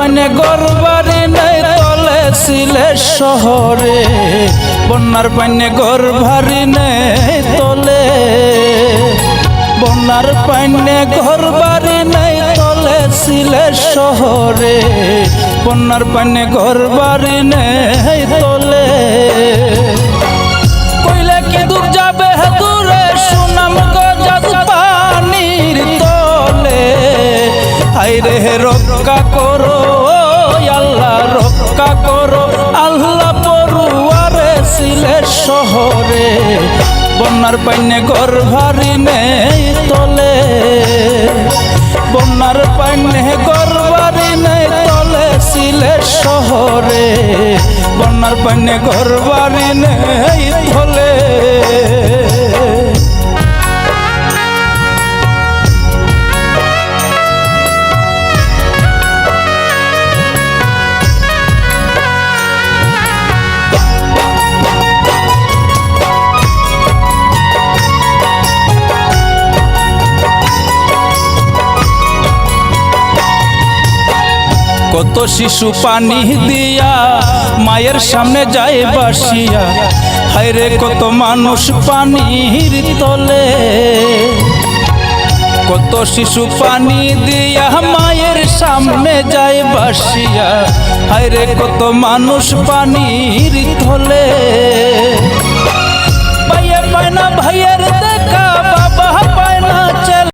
পানে গরবারি নাই তলে সিলেট শহরে, বন্যার পানে গরবারি নাই তলে, বন্যার পানে ঘরবাড়ি নাই তলে সিলেট শহরে, বন্যার পানে ঘরবাড়ি নাই তলে। কইলে কি দূর যাবে দূরে সুনাম গজাজ পানির তলে, হায়রে রক্ষা করো আল্লাহ রক্ষা করো আল্লাহ পড়ুয়ারে সিলেট শহরে, বন্যার পাইনে ঘর ভারি নেই তলে, বন্যার পাইনে ঘর ভারি নেই তলে সিলেট শহরে, বন্যার পাইনে ঘর ভারি নেই তলে। কত শিশু পানি দিয়া মায়ের সামনে যায় বাসিয়া, হায়রে কত মানুষ পানির তলে, কত শিশু পানি দিয়া মায়ের সামনে যায় বাসিয়া, হায়রে কত মানুষ পানির তলে।